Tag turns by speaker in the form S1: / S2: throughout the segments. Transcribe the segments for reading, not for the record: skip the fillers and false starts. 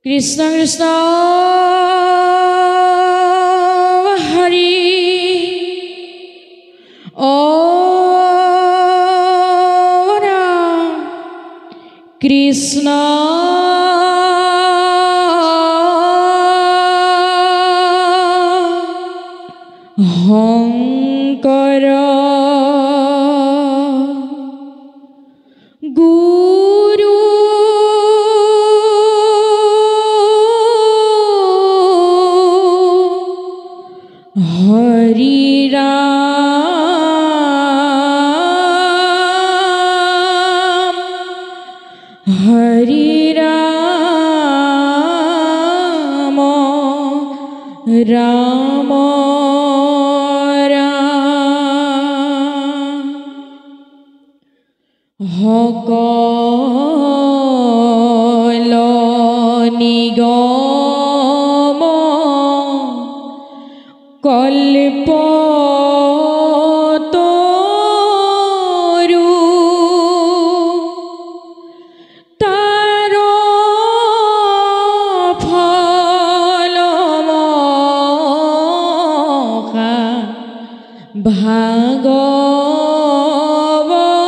S1: কৃষ্ণ কৃষ্ণ হৰি ৰাম কৃষ্ণ শংকৰ গুৰু হৰি ৰাম হৰি ৰাম ৰাম সকল নিগম কল্পতৰু তাৰ ফলমহা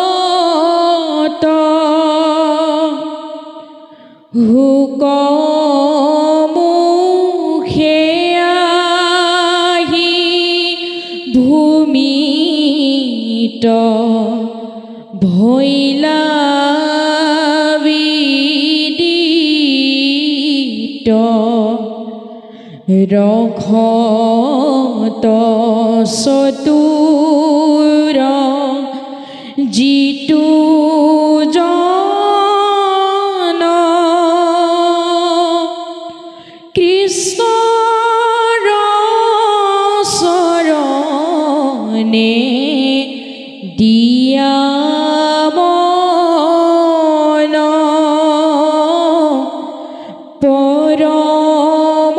S1: ভাগৱত হুকমুখে আহি ভূমিত ভৈলা বিদিত ৰখত চতুৰ যিটো জন কৃষ্ণৰ চৰণে দিয়া মন পৰম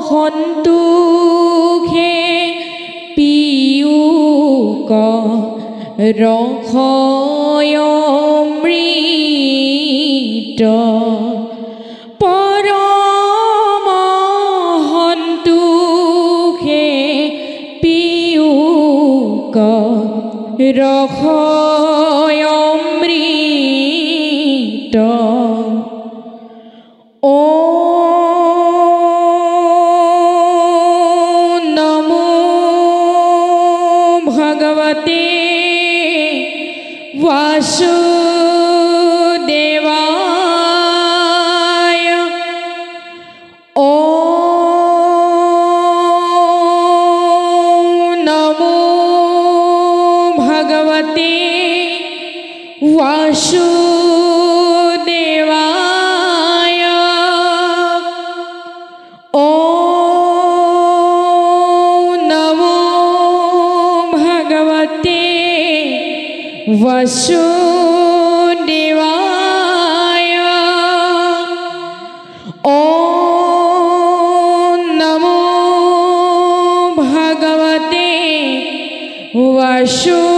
S1: সন্তোষে পিয়ুক ৰখয় অমৃত পৰম সন্তোষে পিয়ুক ৰখয় অমৃত ॐ नमो भगवते वासुदेवाय ॐ नमो भगवते वासुदेवाय ॐ नमो भगवते वासुदेवाय ॐ नमो भगवते वासुदेवाय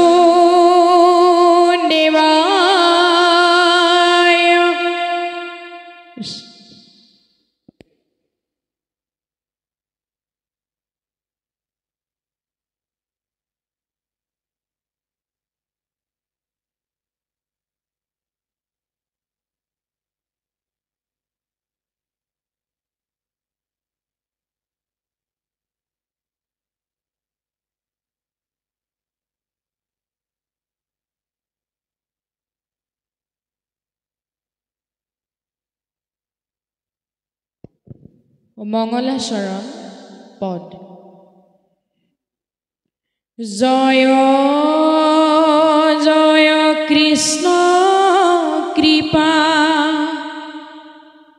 S1: মঙ্গলাচৰণ পদ জয় জয় কৃষ্ণ কৃপা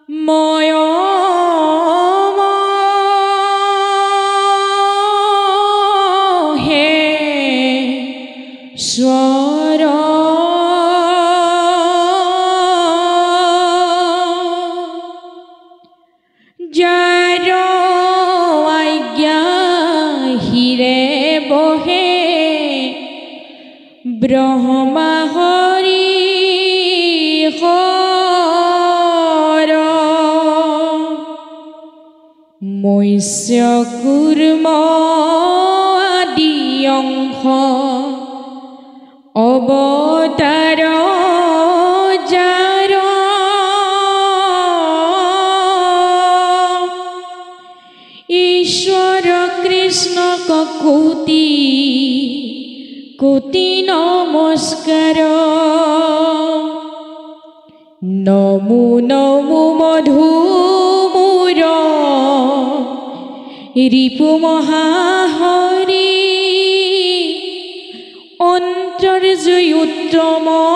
S1: ময় হে স্বৰ যাৰ আজ্ঞা হিৰে বহে ব্ৰহ্মা হৰি হৰ মৎস্য কুৰ্ম আদি অংশ অৱতাৰ যাৰ ঈশ্বৰ কৃষ্ণক কোটি কোটি নমস্কাৰ নমো নমো মধুমূৰ ৰিপু মহাহৰি অন্তৰ্জয় উত্তমৱাতি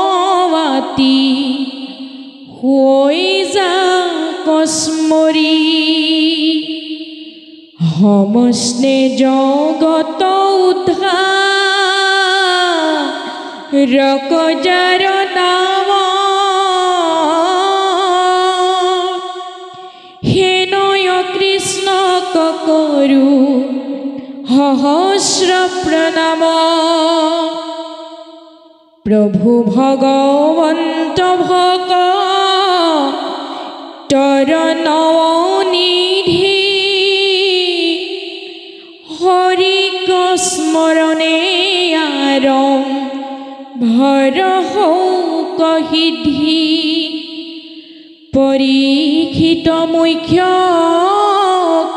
S1: হৈ যা কস্মৰি সমস্তে জগত উদ্ধাৰক যাৰ নাম হেনয় কৃষ্ণক কৰো সহস্ৰ প্ৰণাম প্ৰভু ভগৱন্ত ভক্তৰ নৱনিধি হৰি স্মৰণে আৰম্ভৰ হৌক সিদ্ধি পৰীক্ষিত মুখ্য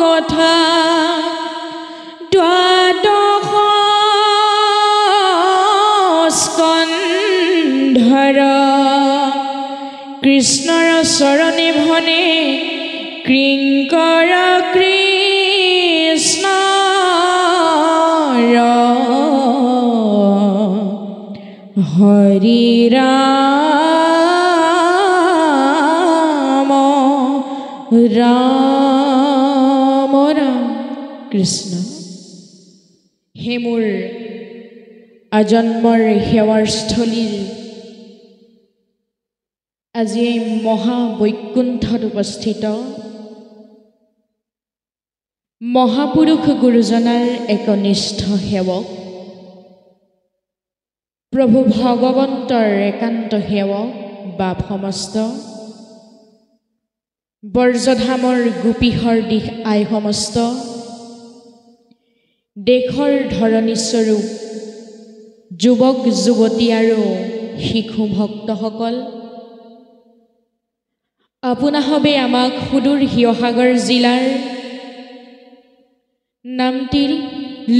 S1: কথা দ্বাদশ স্কন্ধৰ কৃষ্ণৰ চৰণে ভনে কিংকৰ কৃষ্ণ হৰি ৰাম ৰাম ৰাম কৃষ্ণ। হে মোৰ আজন্মৰ সেৱাৰ স্থলীৰ আজি এই মহাবৈকুণ্ঠত উপস্থিত মহাপুৰুষ গুৰুজনাৰ একনিষ্ঠ সেৱক প্ৰভু ভগৱন্তৰ একান্ত সেৱক বা সমস্ত বৰ্জধামৰ গোপীহৰ দিশ আই সমস্ত দেশৰ ধৰণীস্বৰূপ যুৱক যুৱতী আৰু শিশু ভক্তসকল আপোনাসৱে আমাক সুদূৰ শিৱসাগৰ জিলাৰ নামটিৰ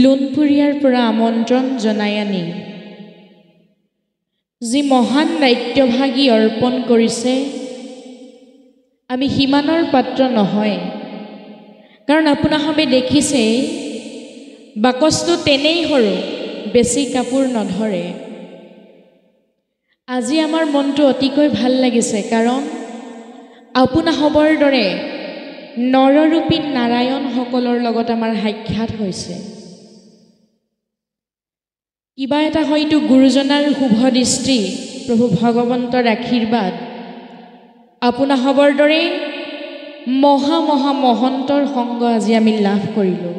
S1: লোণপুৰীয়াৰ পৰা আমন্ত্ৰণ জনাই আনি যি মহান নাট্যভাগী অৰ্পণ কৰিছে আমি সিমানৰ পাত্ৰ নহয় কাৰণ আপোনাসৱে দেখিছে বাকচটো তেনেই সৰু বেছি কাপোৰ নধৰে আজি আমাৰ মনটো অতিকৈ ভাল লাগিছে কাৰণ আপোনাসৱৰ দৰে নৰৰূপী নাৰায়ণসকলৰ লগত আমাৰ সাক্ষাৎ হৈছে কিবা এটা হয়তো গুৰুজনাৰ শুভ দৃষ্টি প্ৰভু ভগৱন্তৰ আশীৰ্বাদ আপোনাসৱৰ দৰে মহা মহন্তৰ সংগ আজি আমি লাভ কৰিলোঁ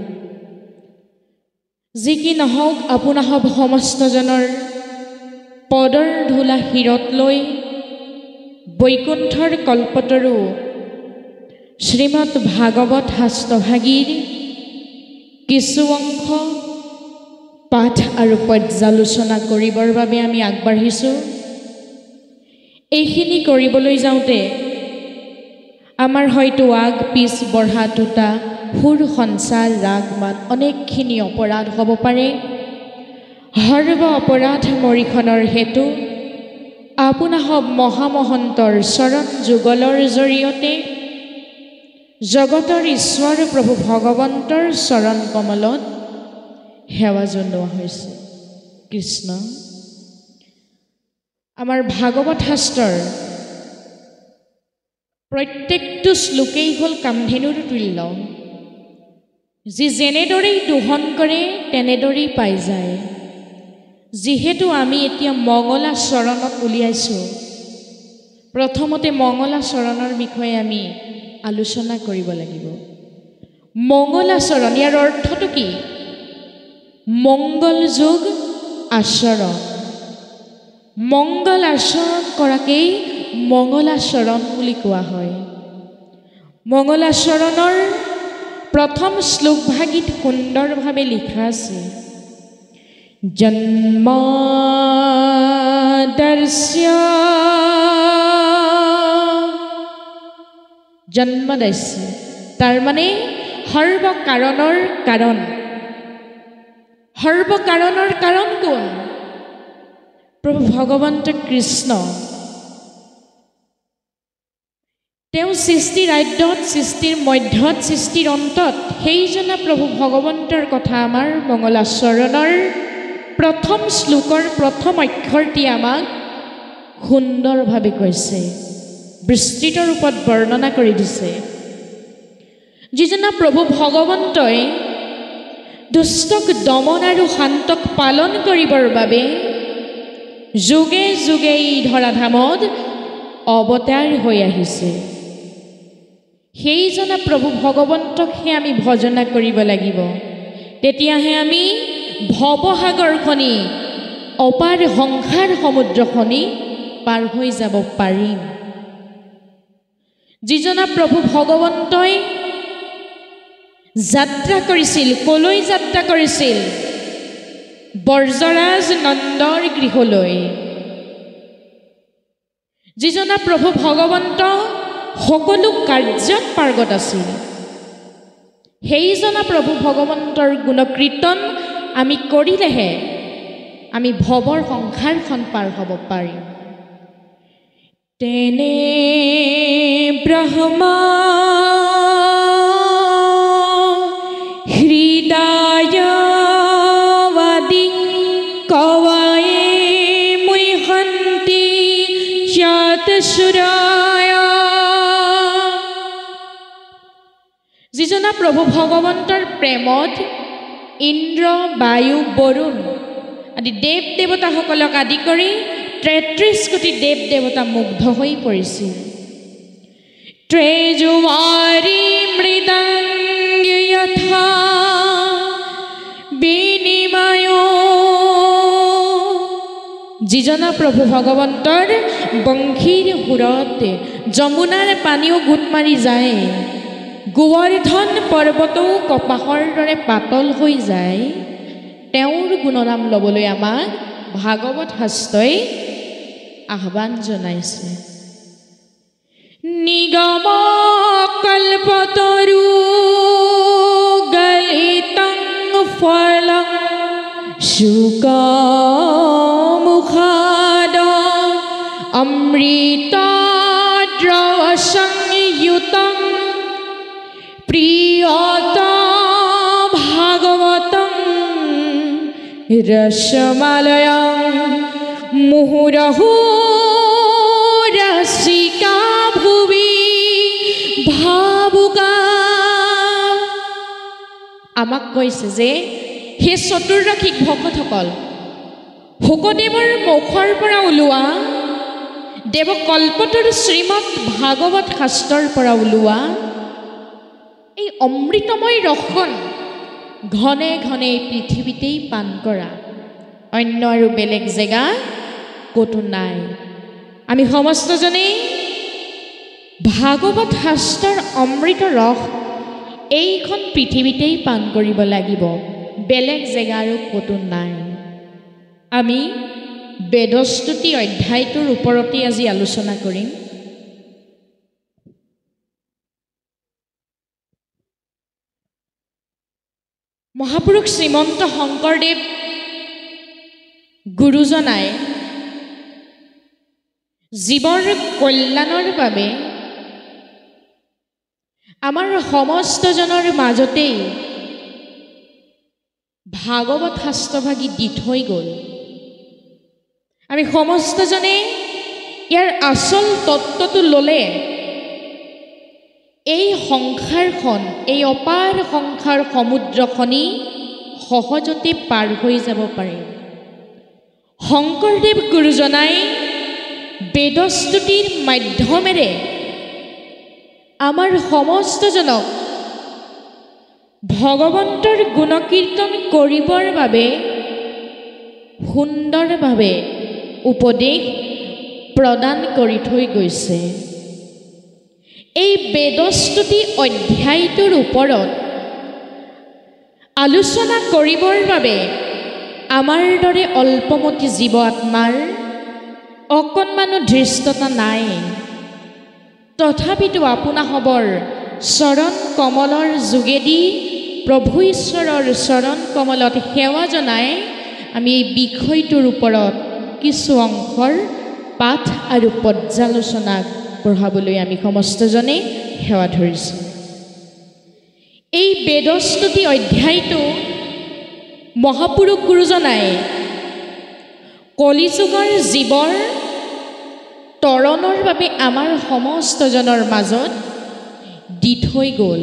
S1: যি কি নহওক আপোনাসৱ সমস্তজনৰ পদৰ ধূলা শিৰত লৈ বৈকুণ্ঠৰ কল্পতৰু শ্ৰীমৎ ভাগৱত শাস্ত্ৰভাগীৰ কিছু অংশ পাঠ আৰু পৰ্যালোচনা কৰিবৰ বাবে আমি আগবাঢ়িছোঁ এইখিনি কৰিবলৈ যাওঁতে আমাৰ হয়তো আগ পিছ বঢ়া টুটা সুৰ সঞ্চাৰ ৰাগ মান অনেকখিনি অপৰাধ হ'ব পাৰে সৰ্ব অপৰাধ মৰিখনৰ হেতু আপোনাসৱ মহামহন্তৰ চৰণ যুগলৰ জৰিয়তে জগতৰ ঈশ্বৰ প্ৰভু ভগৱন্তৰ চৰণ কমলত সেৱা জনোৱা হৈছে কৃষ্ণ আমাৰ ভাগৱত শাস্ত্ৰৰ প্ৰত্যেকটো শ্লোকেই হ'ল কামধেনুৰ তুল্য যি যেনেদৰেই দোহন কৰে তেনেদৰেই পাই যায় যিহেতু আমি এতিয়া মঙ্গলা চৰণত উলিয়াইছোঁ প্ৰথমতে মঙ্গলা চৰণৰ বিষয়ে আমি আলোচনা কৰিব লাগিব মঙ্গলা চৰণ ইয়াৰ অৰ্থটো কি মঙ্গল যোগ আচৰণ মঙ্গল আচৰণ কৰাকেই মঙ্গলাচৰণ বুলি কোৱা হয় মঙ্গলাচৰণৰ প্ৰথম শ্লোকভাগিত সুন্দৰভাৱে লিখা আছে জন্মদস্য জন্মদস্য তাৰ মানে সৰ্বকাৰণৰ কাৰণ সৰ্বকাৰণৰ কাৰণ কোন প্ৰভু ভগৱন্ত কৃষ্ণ তেওঁ সৃষ্টিৰ আদ্যত সৃষ্টিৰ মধ্যত সৃষ্টিৰ অন্তত সেইজনা প্ৰভু ভগৱন্তৰ কথা আমাৰ মংগলাচৰণৰ প্ৰথম শ্লোকৰ প্ৰথম অক্ষৰটি আমাক সুন্দৰভাৱে কৈছে বিস্তৃত ৰূপত বৰ্ণনা কৰি দিছে যিজনা প্ৰভু ভগৱন্তই দুষ্টক দমন আৰু শান্তক পালন কৰিবৰ বাবে যুগে যুগে এই ধৰাধামত অৱতাৰ হৈ আহিছে সেইজনা প্ৰভু ভগৱন্তকহে আমি ভজনা কৰিব লাগিব তেতিয়াহে আমি ভৱসাগৰখনি অপাৰ সংসাৰ সমুদ্ৰখনি পাৰ হৈ যাব পাৰিম যিজনা প্ৰভু ভগৱন্তই যাত্ৰা কৰিছিল কলৈ যাত্ৰা কৰিছিল বৰ্জৰাজ নন্দৰ গৃহলৈ যিজনা প্ৰভু ভগৱন্ত সকলো কাৰ্যত পাৰ্গত আছিল সেইজনা প্ৰভু ভগৱন্তৰ গুণকীৰ্তন আমি কৰিলেহে আমি ভৱৰ সংসাৰখন পাৰ হ'ব পাৰিম তেনে ব্ৰহ্মা হৃদয়বাদী কৱায়ে মুহন্তি চতুসুৰায় যিজনা প্ৰভু ভগৱন্তৰ প্ৰেমত ইন্দ্ৰ বায়ু বৰুণ আদি দেৱ দেৱতাসকলক আদি কৰি 33 কোটি দেৱ দেৱতা মুগ্ধ হৈ পৰিছিল ত্ৰেজুৱাৰী মৃদাংগ যথা বিনিময় যিজনা প্ৰভু ভগৱন্তৰ বংশীৰ সুৰত যমুনাৰ পানীও গোট মাৰি যায় গোৱৰ্ধন পৰ্বতও কপাহৰ দৰে পাতল হৈ যায় তেওঁৰ গুণনাম ল'বলৈ আমাক ভাগৱত শাস্ত্ৰই আহ্বান জনাইছে নিগম কল্পতৰু গলিতং ফলং শুকমুখাদ অমৃত দ্ৰৱসংযুতং প্ৰিয়তা ভাগৱতং ৰসমালয়ং মুহুৰহু ৰসিকা ভুবি ভাবুকা আমাক কৈছে যে হে চতুৰ্দশিক ভকতসকল শুকদেৱৰ মুখৰ পৰা ওলোৱা দেৱকল্পতৰ শ্ৰীমৎ ভাগৱত শাস্ত্ৰৰ পৰা ওলোৱা এই অমৃতময় ৰসখন ঘনে ঘনে পৃথিৱীতেই পান কৰা অন্য আৰু বেলেগ জেগা ক'তো নাই আমি সমস্তজনে ভাগৱত শাস্ত্ৰৰ অমৃত ৰস এইখন পৃথিৱীতেই পান কৰিব লাগিব বেলেগ জেগা আৰু ক'তো নাই আমি বেদস্তুতি অধ্যায়টোৰ ওপৰতে আজি আলোচনা কৰিম মহাপুৰুষ শ্ৰীমন্ত শংকৰদেৱ গুৰুজনাই জীৱৰ কল্যাণৰ বাবে আমাৰ সমস্তজনৰ মাজতেই ভাগৱত শাস্ত্ৰভাগী দি থৈ গ'ল আমি সমস্তজনে ইয়াৰ আচল তত্ত্বটো ল'লে এই সংসাৰখন এই অপাৰ সংসাৰ সমুদ্ৰখনি সহজতে পাৰ হৈ যাব পাৰে শংকৰদেৱ গুৰুজনাই বেদস্তুতিৰ মাধ্যমেৰে আমাৰ সমস্তজনক ভগৱন্তৰ গুণকীৰ্তন কৰিবৰ বাবে সুন্দৰভাৱে উপদেশ প্ৰদান কৰি থৈ গৈছে এই বেদস্তুতি অধ্যায়টোৰ ওপৰত আলোচনা কৰিবৰ বাবে আমাৰ দৰে অল্পমতি জীৱ আত্মাৰ অকণমানো ধৃষ্টতা নাই। তথাপিতো আপোনাসৱৰ চৰণ কমলৰ যোগেদি প্ৰভু ঈশ্বৰৰ চৰণ কমলত সেৱা জনাই আমি এই বিষয়টোৰ ওপৰত কিছু অংশৰ পাঠ আৰু পৰ্যালোচনা পঢ়াবলৈ আমি সমস্তজনে সেৱা ধৰিছোঁ। এই বেদস্তুতি অধ্যায়টো মহাপুৰুষ গুৰুজনাই কলিযুগৰ জীৱৰ তৰণৰ বাবে আমাৰ সমস্তজনৰ মাজত দি থৈ গ'ল।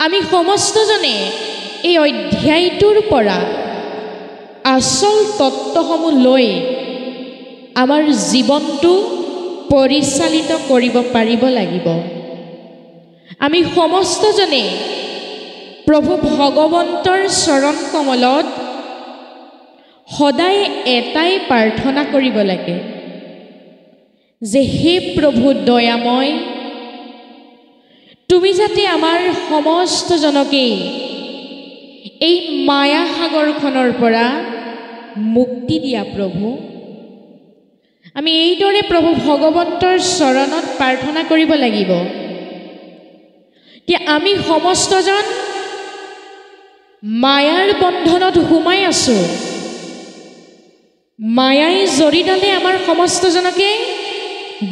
S1: আমি সমস্তজনে এই অধ্যায়টোৰ পৰা আচল তত্ত্বসমূহ লৈ আমাৰ জীৱনটো পৰিচালিত কৰিব পাৰিব লাগিব। আমি সমস্তজনে প্ৰভু ভগৱন্তৰ চৰণ কমলত সদায় এটাই প্ৰাৰ্থনা কৰিব লাগে যে হে প্ৰভু দয়াময়, তুমি যাতে আমাৰ সমস্তজনকেই এই মায়া সাগৰখনৰ পৰা মুক্তি দিয়া প্ৰভু। আমি এইদৰে প্ৰভু ভগৱন্তৰ চৰণত প্ৰাৰ্থনা কৰিব লাগিব যে আমি সমস্তজন মায়াৰ বন্ধনত সোমাই আছোঁ। মায়াই জৰিডালে আমাৰ সমস্তজনকে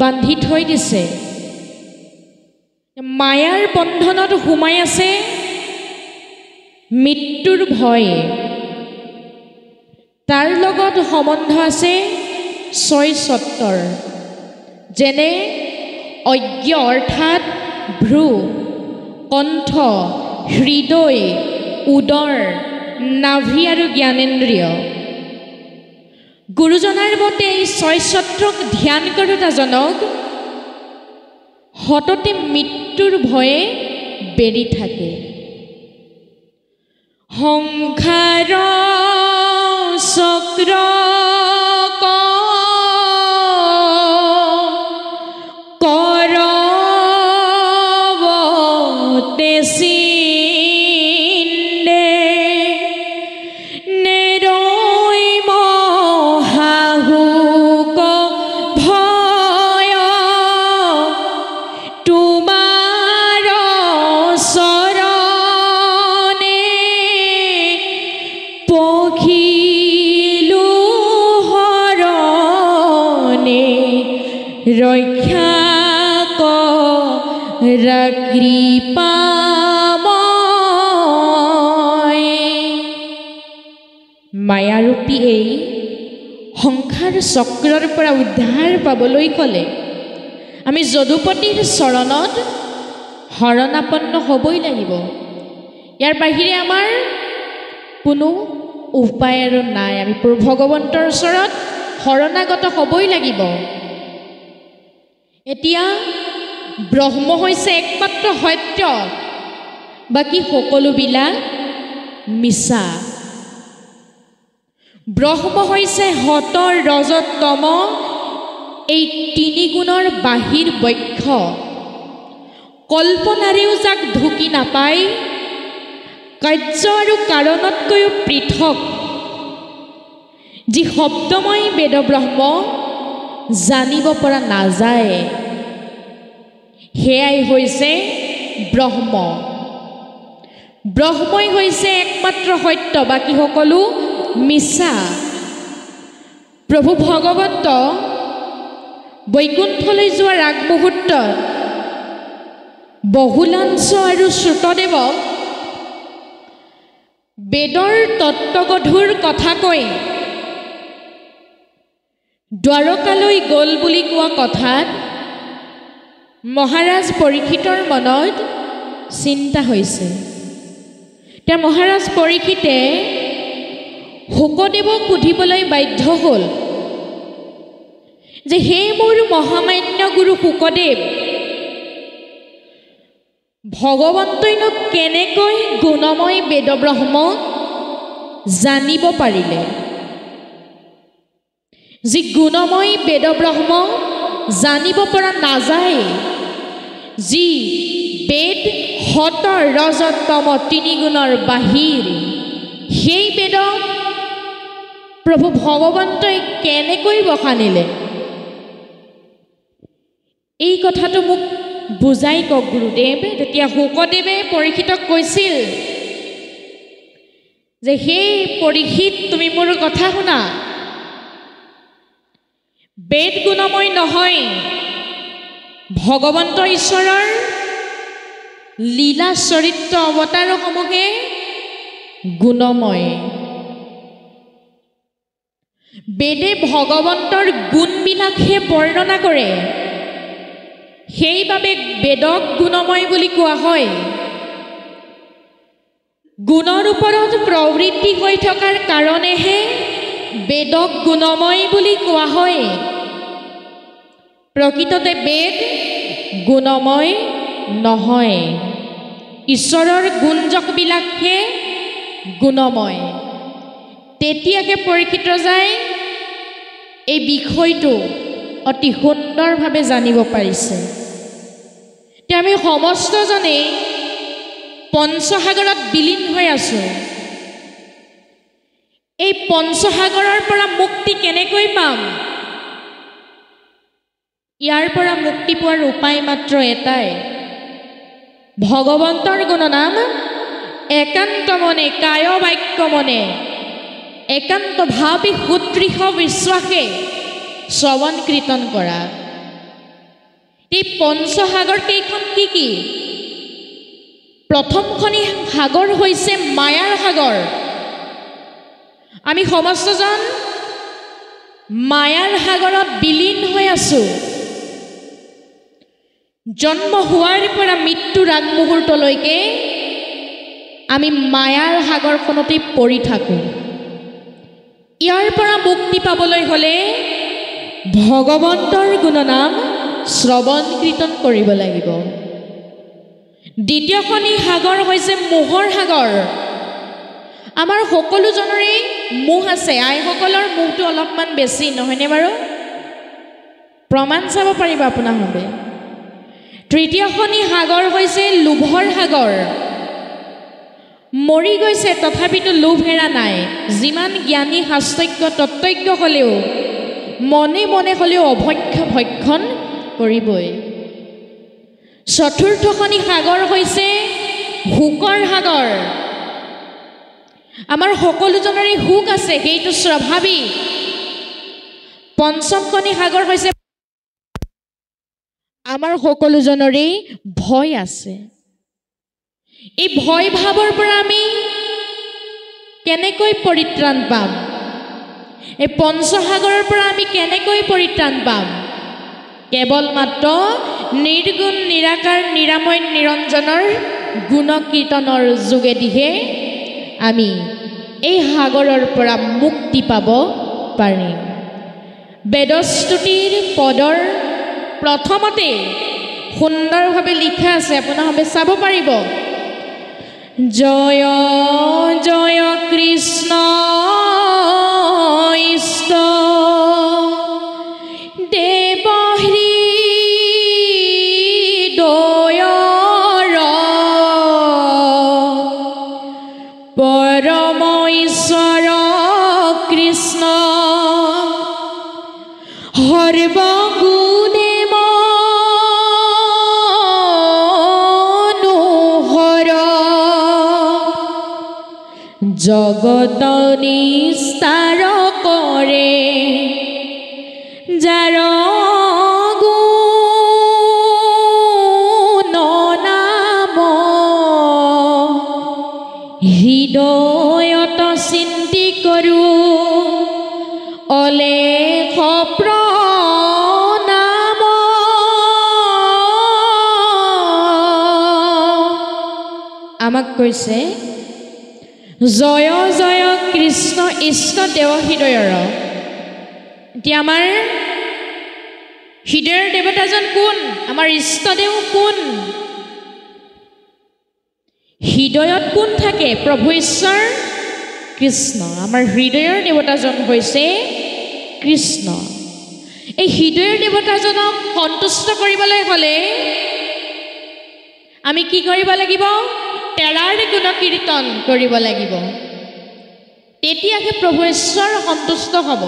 S1: বান্ধি থৈ দিছে। মায়াৰ বন্ধনত সোমাই আছে মৃত্যুৰ ভয়, তাৰ লগত সম্বন্ধ আছে ছয় সত্ৰৰ, যেনে অজ্ঞ অৰ্থাৎ ভ্ৰু, কণ্ঠ, হৃদয়, উদৰ, নাভি আৰু জ্ঞানেন্দ্ৰিয়। গুৰুজনাৰ মতে এই ছয় সত্ৰক ধ্যান কৰোঁতাজনক সততে মৃত্যুৰ ভয়ে বেৰি থাকে। সংসাৰ চক্ৰ কৰবতে চিন্দে নেৰৈ মহাহুক ভয় তোমাৰ চৰণে পখিলো হৰণে ৰক্ষা কৰা কৃপাময়। মায়াৰূপী এই সংসাৰ চক্ৰৰ পৰা উদ্ধাৰ পাবলৈ ক'লে আমি যদুপতিৰ চৰণত শৰণাপন্ন হ'বই লাগিব। ইয়াৰ বাহিৰে আমাৰ কোনো উপায় আৰু নাই। আমি ভগৱন্তৰ ওচৰত শৰণাগত হ'বই লাগিব। এতিয়া ব্ৰহ্ম হৈছে একমাত্ৰ সত্য, বাকী সকলোবিলাক মিছা। ব্ৰহ্ম হৈছে সত ৰজ তম এই তিনি গুণৰ বাহিৰ বক্ষ। কল্পনাৰেও যাক ঢুকি নাপায়, কাৰ্য আৰু কাৰণতকৈও পৃথক যি শব্দময় বেদ ব্ৰহ্ম জানিব পৰা নাযায়, সেয়াই হৈছে ব্ৰহ্ম। ব্ৰহ্মই হৈছে একমাত্ৰ সত্য, বাকী সকলো মিছা। প্ৰভু ভগৱন্ত বৈকুণ্ঠলৈ যোৱাৰ আগমুহূৰ্তত বহুলাংশ আৰু শ্ৰুতদেৱক বেদৰ তত্ত্বগধুৰ কথা কৈ দ্বাৰকালৈ গ'ল বুলি কোৱা কথাত মহাৰাজ পৰীক্ষিতৰ মনত চিন্তা হৈছে। এতিয়া মহাৰাজ পৰীক্ষিতে শুকদেৱক সুধিবলৈ বাধ্য হ'ল যে হে মোৰ মহামান্য গুৰু শুকদেৱ, ভগৱন্তইনো কেনেকৈ গুণময় বেদ ব্ৰহ্ম জানিব পাৰিলে? যি গুণময় বেদ ব্ৰহ্ম জানিব পৰা নাযায়, যি বেদ হত ৰজতম তিনিগুণৰ বাহিৰ সেই বেদক প্ৰভু ভগৱন্তই কেনেকৈ বখানিলে এই কথাটো মোক বুজাই কওক গুৰুদেৱ। তেতিয়া শুকদেৱে পৰীক্ষিতক কৈছিল যে সেই পৰীক্ষিত তুমি মোৰ কথা শুনা, বেদ গুণময় নহয়, ভগৱন্ত ঈশ্বৰৰ লীলা চৰিত্ৰ অৱতাৰসমূহে গুণময়। বেদে ভগৱন্তৰ গুণবিলাকহে বৰ্ণনা কৰে, সেইবাবে বেদক গুণময় বুলি কোৱা হয়। গুণৰ ওপৰত প্ৰবৃত্তি হৈ থকাৰ কাৰণেহে বেদক গুণময় বুলি কোৱা হয়। প্ৰকৃততে বেদ গুণময় নহয়, ঈশ্বৰৰ গুণজকবিলাকহে গুণময়। তেতিয়াহে পৰীক্ষিত যায় এই বিষয়টো অতি সুন্দৰভাৱে জানিব পাৰিছে। এতিয়া আমি সমস্তজনেই পঞ্চসাগৰত বিলীন হৈ আছোঁ। এই পঞ্চসাগৰৰ পৰা মুক্তি কেনেকৈ পাম? ইয়াৰ পৰা মুক্তি পোৱাৰ উপায় মাত্ৰ এটাই, ভগৱন্তৰ গুণনাম একান্ত মনে কায় বাক্য মনে একান্ত ভাৱে সুদৃঢ় বিশ্বাসে শ্ৰৱণ কীৰ্তন কৰা। এই পঞ্চসাগৰ কেইখন কি কি? প্ৰথমখনি সাগৰ হৈছে মায়াৰ সাগৰ। আমি সমস্তজন মায়াৰ সাগৰত বিলীন হৈ আছোঁ। জন্ম হোৱাৰ পৰা মৃত্যুৰ আগমুহূৰ্তলৈকে আমি মায়াৰ সাগৰখনতেই পৰি থাকোঁ। ইয়াৰ পৰা মুক্তি পাবলৈ হ'লে ভগৱন্তৰ গুণনাম শ্ৰৱণ কীৰ্তন কৰিব লাগিব। দ্বিতীয়খনি সাগৰ হৈছে মোহৰ সাগৰ। আমাৰ সকলোজনৰে মোহ আছে, আইসকলৰ মোহটো অলপমান বেছি নহয়নে বাৰু? প্ৰমাণ চাব পাৰিব আপোনালোকে। তৃতীয়খনি সাগৰ হৈছে লোভৰ সাগৰ। মৰি গৈছে তথাপিতো লোভ এৰা নাই। যিমান জ্ঞানী শাস্ত্ৰজ্ঞ তত্ত্বজ্ঞ হ'লেও মনে মনে হ'লেও অভক্ষ ভক্ষণ কৰিবই। চতুৰ্থখনি সাগৰ হৈছে শোকৰ সাগৰ। আমাৰ সকলোজনৰে সুখ আছে, সেইটো স্বাভাৱিক। পঞ্চমখনি সাগৰ হৈছে আমাৰ সকলোজনৰে ভয় আছে। এই ভয় ভাৱৰ পৰা আমি কেনেকৈ পৰিত্ৰাণ পাম? এই পঞ্চসাগৰৰ পৰা আমি কেনেকৈ পৰিত্ৰাণ পাম? কেৱল মাত্ৰ নিৰ্গুণ নিৰাকাৰ নিৰাময় নিৰঞ্জনৰ গুণ কীৰ্তনৰ যোগেদিহে আমি এই সাগৰৰ পৰা মুক্তি পাব পাৰিম। বেদস্তুতিৰ পদৰ প্ৰথমতে সুন্দৰভাৱে লিখা আছে, আপোনালোকে চাব পাৰিব। জয় জয় কৃষ্ণ ইষ্ট দেৱ হৃদয়ৰ পৰম ঈশ্বৰ কৃষ্ণ সৰ্বগুণে জগত নিস্তাৰ কৰে যাৰ গুণ নাম হৃদয়ত চিন্তি কৰোঁ অলেখ প্ৰণাম। আমাক কৈছে জয় জয় কৃষ্ণ ইষ্ট দেৱ হৃদয়ৰ। এতিয়া আমাৰ হৃদয়ৰ দেৱতাজন কোন? আমাৰ ইষ্টদেৱ কোন? হৃদয়ত কোন থাকে? প্ৰভু ঈশ্বৰ কৃষ্ণ। আমাৰ হৃদয়ৰ দেৱতাজন হৈছে কৃষ্ণ। এই হৃদয়ৰ দেৱতাজনক সন্তুষ্ট কৰিবলৈ হ'লে আমি কি কৰিব লাগিব? তেৰাৰ গুণ কীৰ্তন কৰিব লাগিব। তেতিয়াহে প্ৰভু ঈশ্বৰ সন্তুষ্ট হ'ব।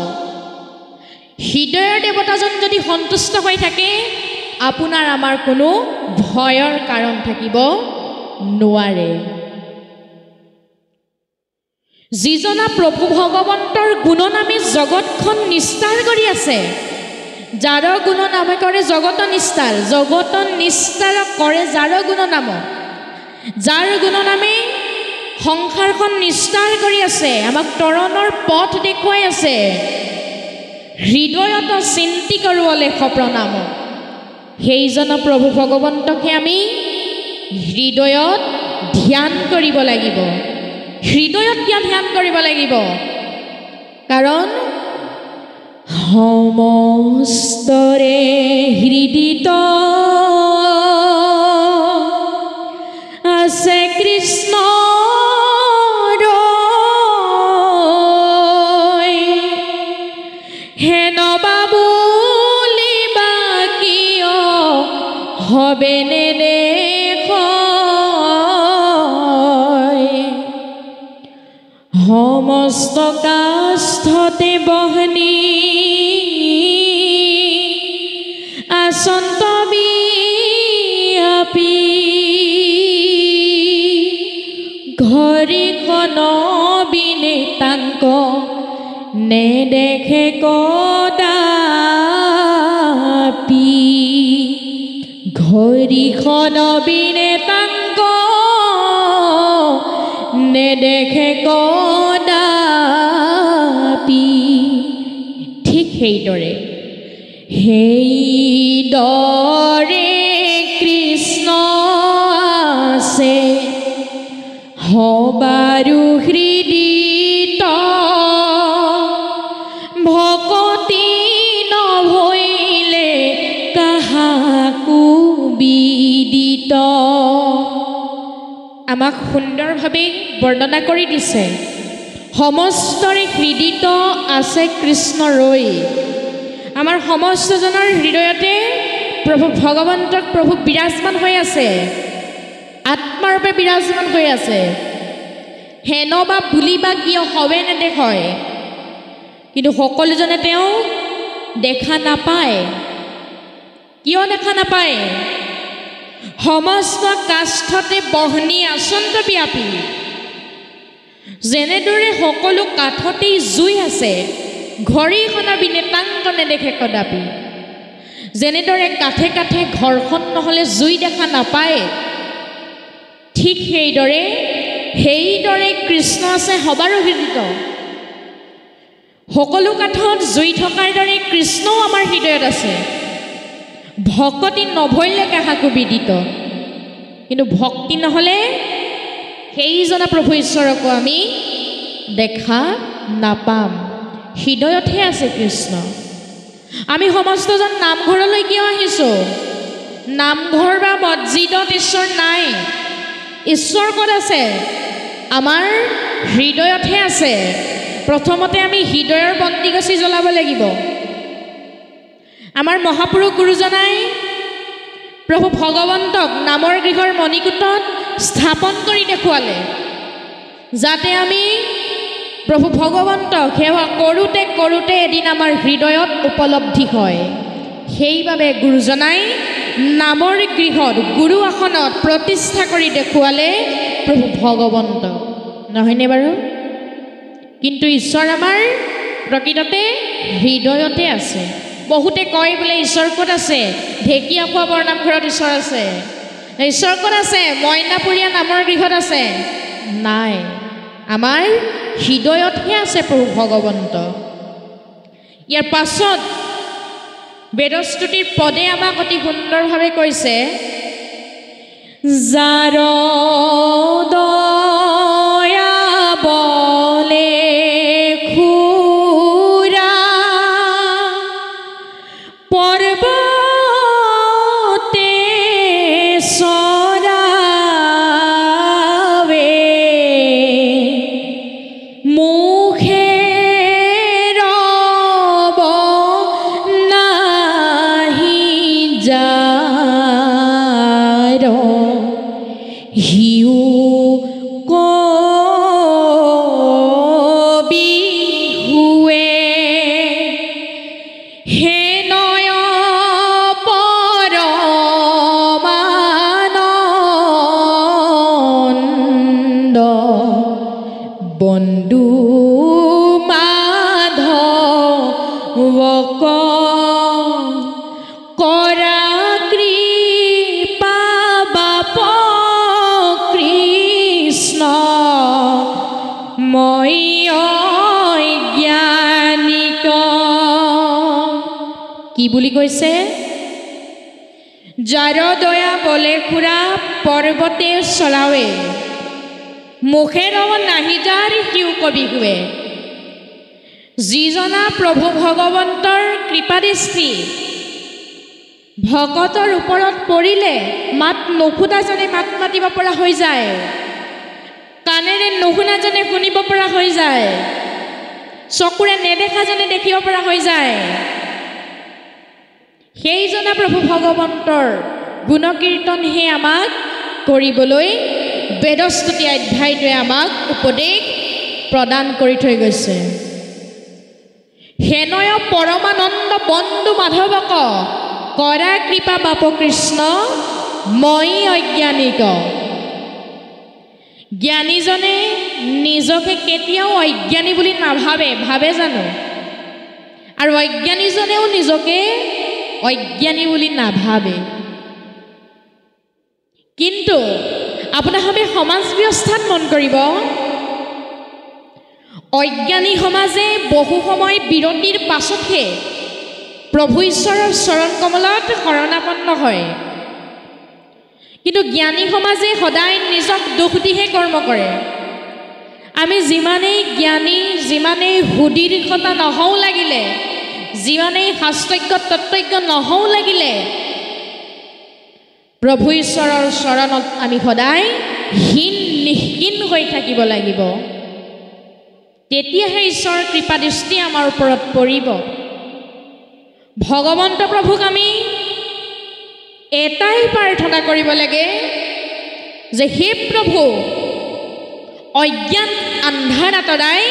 S1: হৃদয়ৰ দেৱতাজন যদি সন্তুষ্ট হৈ থাকে, আপোনাৰ আমাৰ কোনো ভয়ৰ কাৰণ থাকিব নোৱাৰে। যিজনা প্ৰভু ভগৱন্তৰ গুণনামে জগতখন নিস্তাৰ কৰি আছে, যাৰ গুণনামে কৰে জগত নিস্তাৰ, জগত নিস্তাৰ কৰে যাৰ গুণনাম, যাৰ গুণনামে সংসাৰখন নিস্তাৰ কৰি আছে, আমাক তৰণৰ পথ দেখুৱাই আছে। হৃদয়ত চিন্তি কৰোঁ অলেখ প্ৰণাম, সেইজন প্ৰভু ভগৱন্তকে আমি হৃদয়ত ধ্যান কৰিব লাগিব। হৃদয়ত কিয় ধ্যান কৰিব লাগিব? কাৰণ সমস্তৰে হৃদিত আছে কৃষ্ণ হবে নে দেখ, সমস্ত কাষ্ঠতে বহনি আসন্ত বিয়াপি, ঘড়ীখন বিনে তাংক নেদেখে কদাপি, ঘড়ীখন বিনে তাংক নেদেখে কদাপি। ঠিক সেইদৰে কৃষ্ণ আছে সবাৰো হৃদিত, ভকতি নহৈলে কাহাকো বিদিত। আমাক সুন্দৰভাৱে বৰ্ণনা কৰি দিছে, সমস্তৰে হৃদিত আছে কৃষ্ণ ৰৈ। আমাৰ সমস্তজনৰ হৃদয়তে প্ৰভু ভগৱন্তক প্ৰভু বিৰাজমান হৈ আছে, আত্মাৰূপে বিৰাজমান হৈ আছে। হেন বা বুলি বা কিয় হবে নেদেখয়, কিন্তু সকলোজনে তেওঁ দেখা নাপায়। কিয় দেখা নাপায়? সমস্ত কাষ্ঠতে বহনি আসন্ত ব্যাপী। যেনেদৰে সকলো কাঠতেই জুই আছে, ঘড়ীখনৰ বিনে তাংক নেদেখে কদাপি। যেনেদৰে কাঠে কাঠে ঘৰখন নহ'লে জুই দেখা নাপায়, ঠিক সেইদৰে কৃষ্ণ আছে সবাৰো হৃদিত। সকলো কাঠত জুই থকাৰ দৰে কৃষ্ণও আমাৰ হৃদয়ত আছে। ভকতি নভৰিলে কাহাকো বিদিত, কিন্তু ভক্তি নহ'লে সেইজনা প্ৰভু ঈশ্বৰকো আমি দেখা নাপাম। হৃদয়তহে আছে কৃষ্ণ। আমি সমস্তজন নামঘৰলৈ কিয় আহিছোঁ? নামঘৰ বা মছজিদত ঈশ্বৰ নাই। ঈশ্বৰ ক'ত আছে? আমাৰ হৃদয়তহে আছে। প্ৰথমতে আমি হৃদয়ৰ বন্তিগছি জ্বলাব লাগিব। আমাৰ মহাপুৰুষ গুৰুজনাই প্ৰভু ভগৱন্তক নামৰ গৃহৰ মণিকূটত স্থাপন কৰি দেখুৱালে, যাতে আমি প্ৰভু ভগৱন্তক সেৱা কৰোঁতে কৰোঁতে এদিন আমাৰ হৃদয়ত উপলব্ধি হয়। সেইবাবে গুৰুজনাই নামৰ গৃহত গুৰু আসনত প্ৰতিষ্ঠা কৰি দেখুৱালে প্ৰভু ভগৱন্তক, নহয়নে বাৰু? কিন্তু ঈশ্বৰ আমাৰ প্ৰকৃততে হৃদয়তে আছে। বহুতে কয় বোলে ঈশ্বৰ ক'ত আছে? ঢেকীয়াখোৱা বৰনামঘৰত ঈশ্বৰ আছে। ঈশ্বৰ ক'ত আছে? মইনাপুৰীয়া নামৰ গৃহত আছে। নাই, আমাৰ হৃদয়তহে আছে প্ৰভু ভগৱন্ত। ইয়াৰ পাছত বেদস্তুতিৰ পদে আমাক অতি সুন্দৰভাৱে কৈছে, যাৰ দয়া বলে খুৰা পৰ্বতে চৰাবে, মুখে ৰব নাহি যাৰ হিউ কবি হুৱে হে নয় পৰমানন্দ বন্ধু মাধৱক কৰা কৃপা বাপ কৃষ্ণ মই অজ্ঞানিক। কি বুলি কৈছে? যাৰ দয়া বলে খুৰা পৰ্বতে চলাৱে মুখে ৰব নাহি যাৰ সিও কবি হুৱে। যিজনা প্ৰভু ভগৱন্তৰ কৃপাদৃষ্টি ভকতৰ ওপৰত পৰিলে মাত নুশুনাজনে মাত মাতিব পৰা হৈ যায়, কাণেৰে নুশুনাজনে শুনিব পৰা হৈ যায়, চকুৰে নেদেখাজনে দেখিব পৰা হৈ যায়। সেইজনা প্ৰভু ভগৱন্তৰ গুণকীৰ্তনহে আমাক কৰিবলৈ বেদস্তুতি অধ্যায়টোৱে আমাক উপদেশ প্ৰদান কৰি থৈ গৈছে। হেনয় পৰমানন্দ বন্ধু মাধৱক কৰা কৃপা বাপ কৃষ্ণ মই অজ্ঞানিক। জ্ঞানীজনে নিজকে কেতিয়াও অজ্ঞানী বুলি নাভাবে, ভাবে জানো? আৰু অজ্ঞানীজনেও নিজকে অজ্ঞানী বুলি নাভাবে। কিন্তু আপোনালোকে সমাজ ব্যৱস্থাত মন কৰিব, অজ্ঞানী সমাজে বহু সময় বিৰতিৰ পাছতহে প্ৰভু ঈশ্বৰৰ চৰণ কমলত শৰণাপন্ন হয়, কিন্তু জ্ঞানী সমাজে সদায় নিজক দোষ দিহে কৰ্ম কৰে। আমি যিমানেই জ্ঞানী, যিমানেই সুদীৰ্ঘতা নহওঁ লাগিলে, যিমানেই শাস্ত্ৰজ্ঞ তত্ত্বজ্ঞ নহওঁ লাগিলে, প্ৰভু ঈশ্বৰৰ চৰণত আমি সদায় নিহীন হৈ থাকিব লাগিব। তেতিয়াহে ঈশ্বৰৰ কৃপাদৃষ্টি আমাৰ ওপৰত পৰিব। ভগৱন্ত প্ৰভুক আমি এটাই প্ৰাৰ্থনা কৰিব লাগে যে হে প্ৰভু, অজ্ঞান আন্ধাৰ আঁতৰাই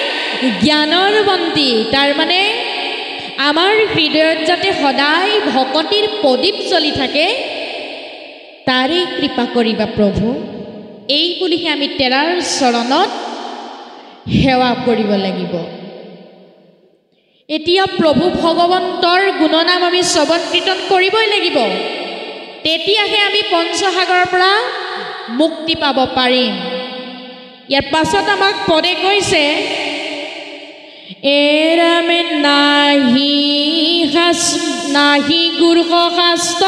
S1: জ্ঞানৰ বন্তি, তাৰমানে আমাৰ হৃদয়ত যাতে সদায় ভকতিৰ প্ৰদীপ জ্বলি থাকে, তাৰে কৃপা কৰিবা প্ৰভু। এই বুলিহে আমি তেৰাৰ চৰণত সেৱা কৰিব লাগিব। এতিয়া প্ৰভু ভগৱন্তৰ গুণনাম আমি শ্ৰৱণ কীৰ্তন কৰিবই লাগিব, তেতিয়াহে আমি পঞ্চসাগৰৰ পৰা মুক্তি পাব পাৰিম। ইয়াৰ পাছত আমাক পদে কৈছে, এৰামে নাহি গুৰুষ শাস্ত্ৰ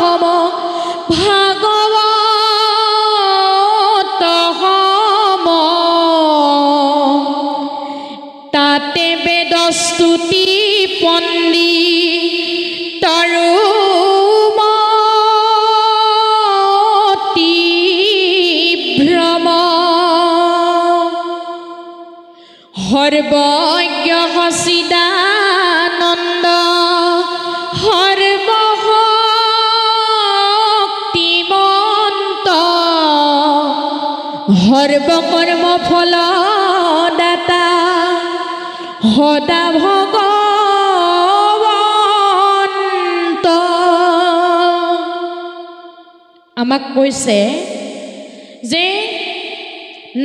S1: সম ভাগৱত সম, তাতে বেদস্তুতি পণ্ডিতৰো মতি ভ্ৰম, সৰ্বজ্ঞ সচিদানন্দ সৰ্বশক্তিমন্ত, সৰ্বকৰ্ম ফলদাতা সদা ভগৱন্ত। আমাক কৈছে যে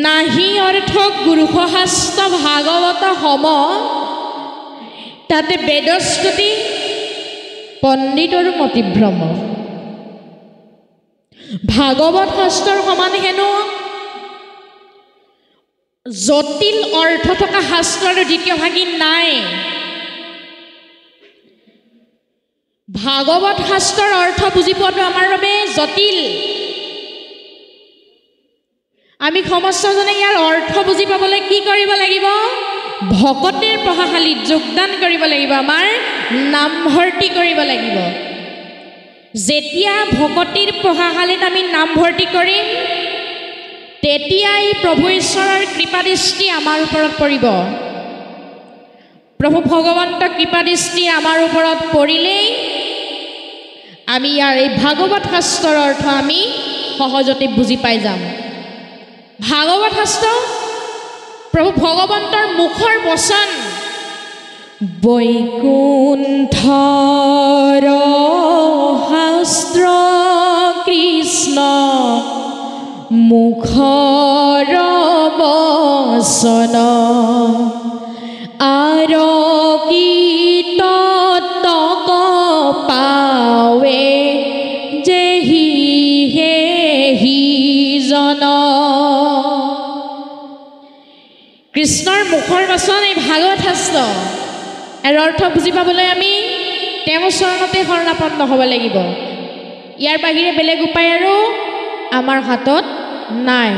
S1: নাহি অৰ্থ গুৰুষ শাস্ত্ৰ ভাগৱত সম, তাতে বেদস্তুতি পণ্ডিতৰ মতিভ্ৰম। ভাগৱত শাস্ত্ৰৰ সমান হেনো জটিল অৰ্থ থকা শাস্ত্ৰৰ দ্বিতীয় ভাগী নাই। ভাগৱত শাস্ত্ৰৰ অৰ্থ বুজি পোৱাটো আমাৰ বাবে জটিল। আমি সমস্তজনে ইয়াৰ অৰ্থ বুজি পাবলৈ কি কৰিব লাগিব? ভকতিৰ পঢ়াশালীত যোগদান কৰিব লাগিব, আমাৰ নামভৰ্তি কৰিব লাগিব। যেতিয়া ভকতিৰ পঢ়াশালীত আমি নামভৰ্তি কৰিম, তেতিয়াই প্ৰভু ঈশ্বৰৰ কৃপাদৃষ্টি আমাৰ ওপৰত পৰিব। প্ৰভু ভগৱন্ত কৃপাদৃষ্টি আমাৰ ওপৰত পৰিলেই আমি ইয়াৰ এই ভাগৱত শাস্ত্ৰৰ অৰ্থ আমি সহজতে বুজি পাই যাম ভাগৱত শাস্ত্ৰ প্ৰভু ভগৱন্তৰ মুখৰ বচন বৈকুণ্ঠৰ শাস্ত্ৰ কৃষ্ণ মুখৰ বচন আৰু কি ততক পাৱে যে হে জন কৃষ্ণৰ মুখৰ বচন এই ভাগৱত শাস্ত্ৰ আৰু অৰ্থ বুজি পাবলৈ আমি তেওঁৰ চৰণতে শৰণাপন্ন হ'ব লাগিব ইয়াৰ বাহিৰে বেলেগ উপায় আৰু আমাৰ হাতত নাই।